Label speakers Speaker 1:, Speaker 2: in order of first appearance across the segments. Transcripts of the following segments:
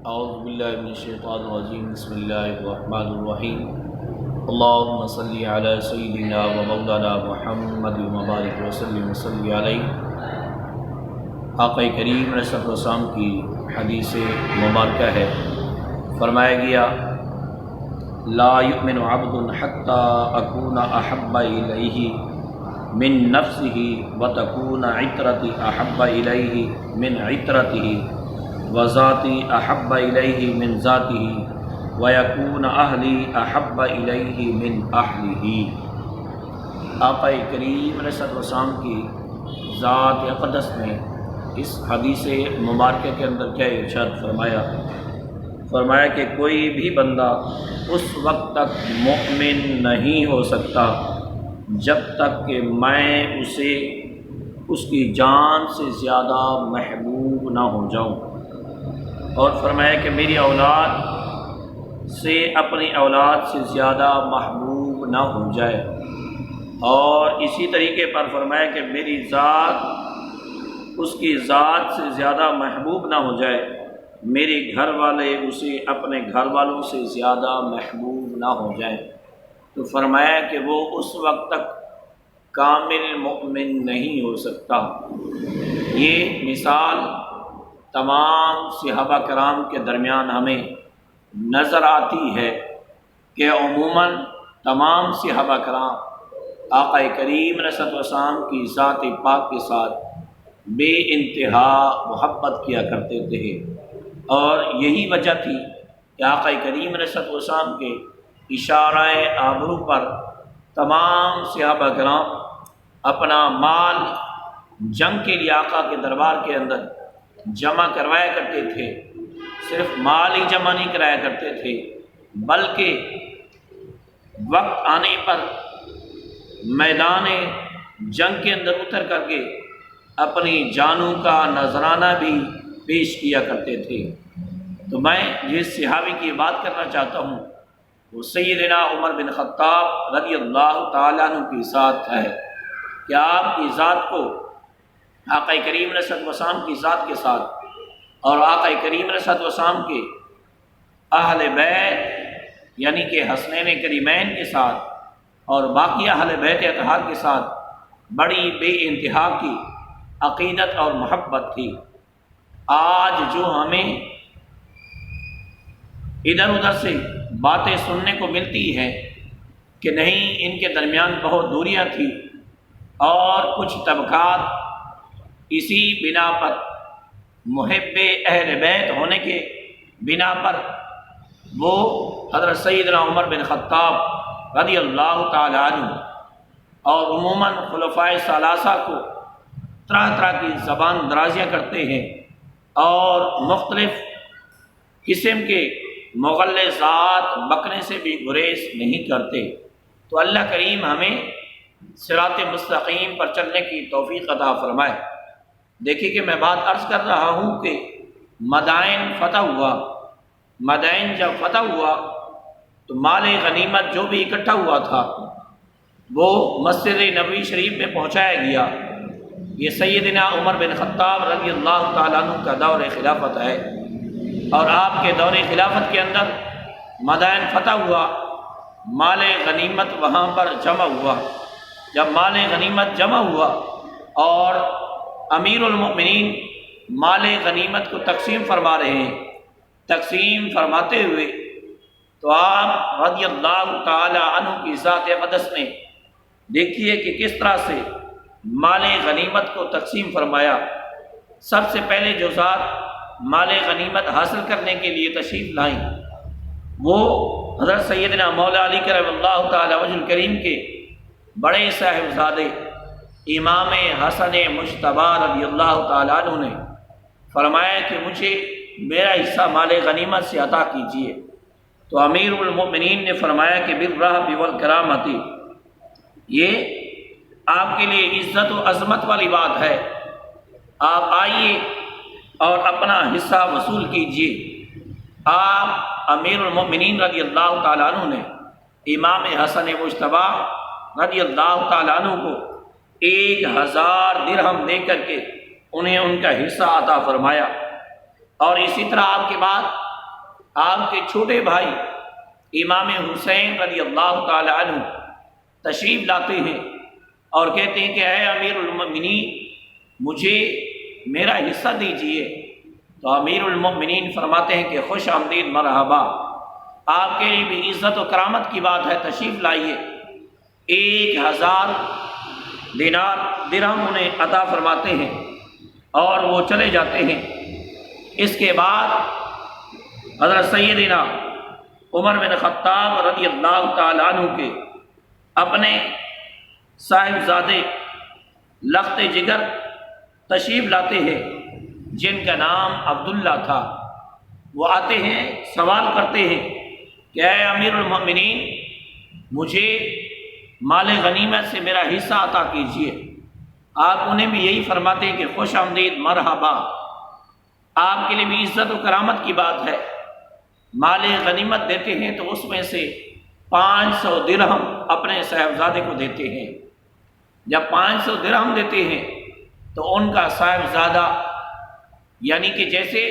Speaker 1: اعوذ باللہ من الشیطان الرجیم بسم اللہ الرحمن الرحیم اللہم صلی علی سیدنا و مولانا محمد وبارک وسلم وصلی علیہ۔ آقا کریم علیہ الصلوۃ والسلام کی حدیث مبارکہ ہے، فرمایا گیا لا یؤمن عبد حتی اکون احب الیہ من نفسہ وتکون عطرتی احب الیہ من عطرتہ وذاتی احب الیہ من ذاتہ ویکون اہلی احب الیہ من اہلہ۔ آقا کریم علیہ الصلوۃ والسلام کی ذات اقدس نے اس حدیث مبارکہ کے اندر کیا ارشاد فرمایا کہ کوئی بھی بندہ اس وقت تک مؤمن نہیں ہو سکتا جب تک کہ میں اسے اس کی جان سے زیادہ محبوب نہ ہو جاؤں، اور فرمایا کہ میری اولاد سے اپنی اولاد سے زیادہ محبوب نہ ہو جائے، اور اسی طریقے پر فرمایا کہ میری ذات اس کی ذات سے زیادہ محبوب نہ ہو جائے، میرے گھر والے اسے اپنے گھر والوں سے زیادہ محبوب نہ ہو جائیں، تو فرمایا کہ وہ اس وقت تک کامل مؤمن نہیں ہو سکتا۔ یہ مثال تمام صحابہ کرام کے درمیان ہمیں نظر آتی ہے کہ عموماً تمام صحابہ کرام آقا کریم علیہ الصلوۃ والسلام کی ذات پاک کے ساتھ بے انتہا محبت کیا کرتے تھے، اور یہی وجہ تھی کہ آقا کریم علیہ الصلوۃ والسلام کے اشارہ آبرو پر تمام صحابہ کرام اپنا مال جنگ کے لیے آقا کے دربار کے اندر جمع کروایا کرتے تھے۔ صرف مال ہی جمع نہیں کرایا کرتے تھے، بلکہ وقت آنے پر میدان جنگ کے اندر اتر کر کے اپنی جانوں کا نذرانہ بھی پیش کیا کرتے تھے۔ تو میں جس صحابی کی بات کرنا چاہتا ہوں وہ سیدنا عمر بن خطاب رضی اللہ تعالیٰ عنہ کی ذات ہے کہ آپ کی ذات کو آقا کریم علیہ الصلوۃ والسلام کی ذات کے ساتھ اور آقا کریم علیہ الصلوۃ والسلام کے اہل بیت یعنی کہ حسنین کریمین کے ساتھ اور باقی اہل بیت اطہار کے ساتھ بڑی بے انتہا کی عقیدت اور محبت تھی۔ آج جو ہمیں ادھر ادھر سے باتیں سننے کو ملتی ہیں کہ نہیں ان کے درمیان بہت دوریاں تھیں، اور کچھ طبقات اسی بنا پر محب اہل بیت ہونے کے بنا پر وہ حضرت سیدنا عمر بن خطاب رضی اللہ تعالیٰ عنہ اور عموماً خلفائے ثلاثہ کو طرح طرح کی زبان درازیاں کرتے ہیں اور مختلف قسم کے مغلظات بکنے سے بھی گریز نہیں کرتے۔ تو اللہ کریم ہمیں صراط مستقیم پر چلنے کی توفیق عطا فرمائے۔ دیکھیے کہ میں بات عرض کر رہا ہوں کہ مدائن فتح ہوا، مدائن جب فتح ہوا تو مال غنیمت جو بھی اکٹھا ہوا تھا وہ مسجد نبوی شریف میں پہنچایا گیا۔ یہ سیدنا عمر بن خطاب رضی اللہ تعالیٰ عنہ کا دور خلافت ہے، اور آپ کے دور خلافت کے اندر مدائن فتح ہوا، مال غنیمت وہاں پر جمع ہوا۔ جب مال غنیمت جمع ہوا اور امیر المؤمنین مال غنیمت کو تقسیم فرما رہے ہیں، تقسیم فرماتے ہوئے تو آپ رضی اللہ تعالی عنہ کی ذات اقدس نے دیکھیے کہ کس طرح سے مال غنیمت کو تقسیم فرمایا۔ سب سے پہلے جو ذات مال غنیمت حاصل کرنے کے لیے تشریف لائیں وہ حضرت سیدنا مولا علی کرم اللہ تعالی وجہ الکریم کے بڑے صاحبزادے امام حسن مجتبی رضی اللہ تعالیٰ عنہ نے فرمایا کہ مجھے میرا حصہ مال غنیمت سے عطا کیجیے۔ تو امیر المؤمنین نے فرمایا کہ بالرحب والکرامت، یہ آپ کے لیے عزت و عظمت والی بات ہے، آپ آئیے اور اپنا حصہ وصول کیجیے۔ آپ امیر المؤمنین رضی اللہ تعالیٰ عنہ نے امام حسن مجتبی رضی اللہ تعالیٰ عنہ کو 1000 درہم دے کر کے انہیں ان کا حصہ عطا فرمایا، اور اسی طرح آپ کے بعد آپ کے چھوٹے بھائی امام حسین رضی اللہ تعالی عنہ تشریف لاتے ہیں اور کہتے ہیں کہ اے امیر المؤمنین مجھے میرا حصہ دیجیے، تو امیر المؤمنین فرماتے ہیں کہ خوش آمدید، مرحبا، آپ کے لیے بھی عزت و کرامت کی بات ہے، تشریف لائیے۔ 1000 دینار درہم انہیں عطا فرماتے ہیں اور وہ چلے جاتے ہیں۔ اس کے بعد حضرت سیدنا عمر بن خطاب رضی اللہ تعالیٰ عنہ کے اپنے صاحبزادے لخت جگر تشریف لاتے ہیں جن کا نام عبداللہ تھا۔ وہ آتے ہیں، سوال کرتے ہیں کہ اے امیر المؤمنین مجھے مال غنیمت سے میرا حصہ عطا کیجیے۔ آپ انہیں بھی یہی فرماتے ہیں کہ خوش آمدید، مرحبا، آپ کے لیے بھی عزت و کرامت کی بات ہے۔ مال غنیمت دیتے ہیں تو اس میں سے 500 درہم اپنے صاحبزادے کو دیتے ہیں۔ جب 500 درہم دیتے ہیں تو ان کا صاحبزادہ یعنی کہ جیسے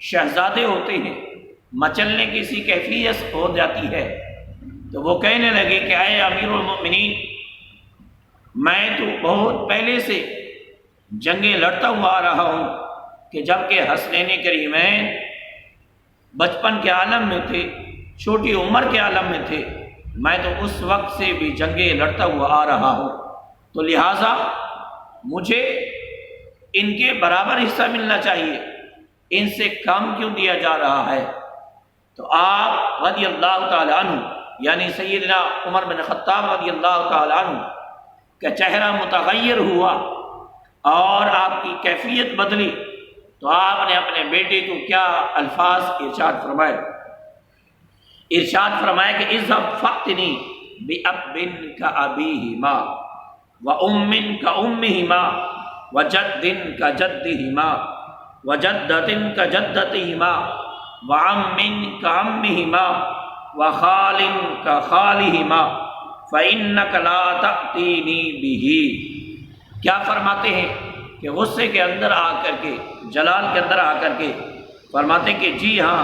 Speaker 1: شہزادے ہوتے ہیں مچلنے کی سی کیفیت ہو جاتی ہے، تو وہ کہنے لگے کہ اے امیر المؤمنین میں تو بہت پہلے سے جنگیں لڑتا ہوا آ رہا ہوں کہ جب کہ حسنین کریمین بچپن کے عالم میں تھے، چھوٹی عمر کے عالم میں تھے، میں تو اس وقت سے بھی جنگیں لڑتا ہوا آ رہا ہوں، تو لہٰذا مجھے ان کے برابر حصہ ملنا چاہیے، ان سے کم کیوں دیا جا رہا ہے؟ تو آپ رضی اللہ تعالیٰ عنہ یعنی سیدنا عمر بن خطاب رضی اللہ تعالیٰ عنہ کا چہرہ متغیر ہوا اور آپ کی کیفیت بدلی، تو آپ نے اپنے بیٹے کو کیا الفاظ ارشاد فرمائے؟ ارشاد فرمایا کہ اذهب فأتنی بأب كأبیہما وأم كأمہما وجد كجدہما وجدۃ كجدتہما وعم كعمہما وخال كخالہما فإنک لا تأتینی بہ۔ کیا فرماتے ہیں کہ غصے کے اندر آ کر کے، جلال کے اندر آ کر کے فرماتے ہیں کہ جی ہاں،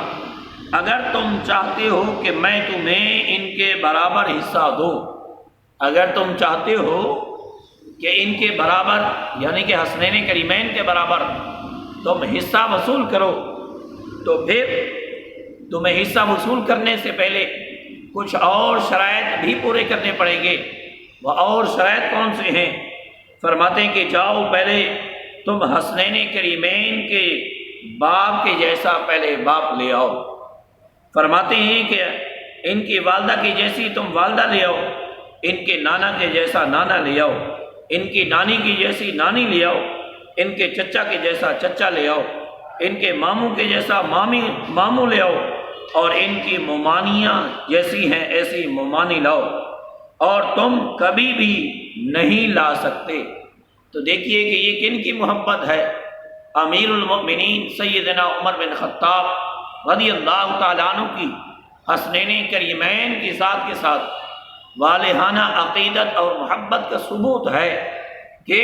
Speaker 1: اگر تم چاہتے ہو کہ میں تمہیں ان کے برابر حصہ دوں، اگر تم چاہتے ہو کہ ان کے برابر یعنی کہ حسنین کریمین کے برابر تم حصہ وصول کرو، تو پھر تمہیں حصہ وصول کرنے سے پہلے کچھ اور شرائط بھی پورے کرنے پڑیں گے۔ وہ اور شرائط کون سے ہیں؟ فرماتے ہیں کہ جاؤ پہلے تم حسنین کریمین کے باپ کے جیسا پہلے باپ لے آؤ۔ فرماتے ہیں کہ ان کی والدہ کی جیسی تم والدہ لے آؤ، ان کے نانا کے جیسا نانا لے آؤ، ان کی نانی کی جیسی نانی لے آؤ، ان کے چچا کے جیسا چچا لے آؤ، ان کے ماموں کے جیسا ماموں لے آؤ، اور ان کی ممانیاں جیسی ہیں ایسی ممانی لاؤ، اور تم کبھی بھی نہیں لا سکتے۔ تو دیکھیے کہ یہ کن کی محبت ہے؟ امیر المؤمنین سیدنا عمر بن خطاب رضی اللہ تعالیٰ عنہ کی حسنین کریمین کی ذات کے ساتھ والہانہ عقیدت اور محبت کا ثبوت ہے کہ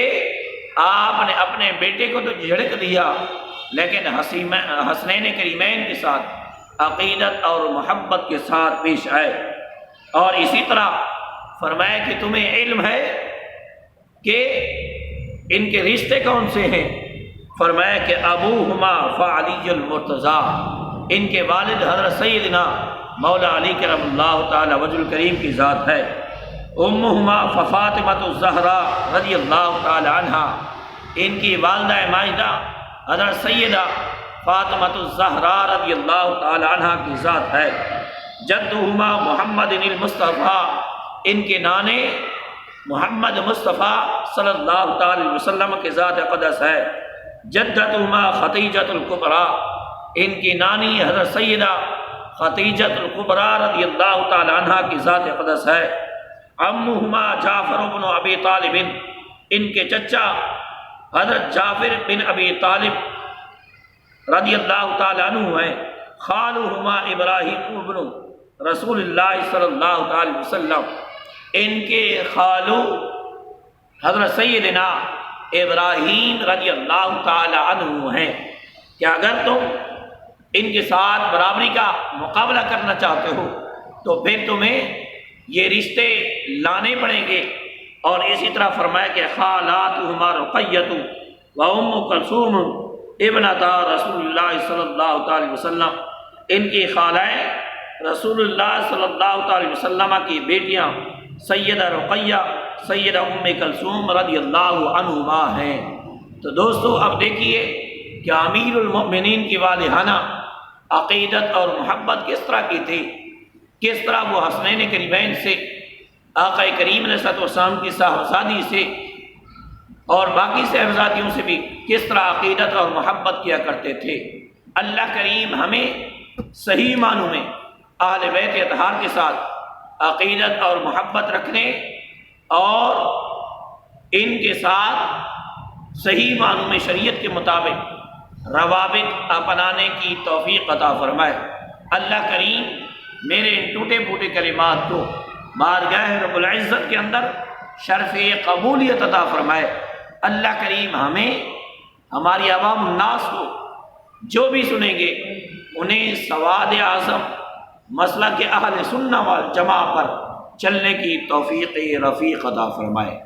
Speaker 1: آپ نے اپنے بیٹے کو تو جھڑک دیا لیکن حسنین کریمین کے ساتھ عقیدت اور محبت کے ساتھ پیش آئے۔ اور اسی طرح فرمایا کہ تمہیں علم ہے کہ ان کے رشتے کون سے ہیں؟ فرمایا کہ ابوہما فعلی المرتضیٰ، ان کے والد حضرت سیدنا مولا علی کرم اللہ تعالی وجہ الکریم کی ذات ہے۔ امہما فاطمۃ الزہراء رضی اللہ تعالی عنہا، ان کی والدہ ماجدہ حضرت سیدہ فاطمۃ الزہراء رضی اللہ تعالی عنہا کی ذات ہے۔ جدہما محمد المصطفیٰ، ان کے نانے محمد مصطفیٰ صلی اللہ تعالی وسلم کے ذات اقدس ہے۔ جدتہما خدیجۃ الکبریٰ، ان کی نانی حضرت سیدہ خدیجۃ الکبریٰ رضی اللہ تعالی عنہا کی ذات اقدس ہے۔ عمہما جعفر بن ابی طالب، ان کے چچا حضرت جعفر بن ابی طالب رضی اللہ تعالی عنہ ہیں۔ خالہما ابراہیم بن رسول اللہ صلی اللہ تعالی وسلم، ان کے خالو حضرت سیدنا ابراہیم رضی اللہ تعالی عنہ ہیں۔ کہ اگر تم ان کے ساتھ برابری کا مقابلہ کرنا چاہتے ہو تو پھر تمہیں یہ رشتے لانے پڑیں گے۔ اور اسی طرح فرمایا کہ خالاتہما رقیۃ و ام کلثوم ابنتا رسول اللہ صلی اللہ علیہ وسلم، ان کی خالائیں رسول اللہ صلی اللہ علیہ وسلم کی بیٹیاں سیدہ رقیہ سیدہ ام کلثوم رضی اللہ عنہما ہیں۔ تو دوستو اب دیکھیے کہ امیر المؤمنین کی والہانہ عقیدت اور محبت کس طرح کی تھی، کس طرح وہ حسنین کریمین سے آقا کریم علیہ السلام کی صاحبزادی سے اور باقی صاحبزادیوں سے بھی کس طرح عقیدت اور محبت کیا کرتے تھے۔ اللہ کریم ہمیں صحیح معنوں میں اہل بیت اطہار کے ساتھ عقیدت اور محبت رکھنے اور ان کے ساتھ صحیح معنوں میں شریعت کے مطابق روابط اپنانے کی توفیق عطا فرمائے۔ اللہ کریم میرے ان ٹوٹے پھوٹے کلمات کو بارگاہ رب العزت کے اندر شرف قبولیت عطا فرمائے۔ اللہ کریم ہمیں ہماری عوام الناس کو جو بھی سنیں گے انہیں سواد اعظم مسلک اہل سنت والجماعت پر چلنے کی توفیق رفیق عطا فرمائے۔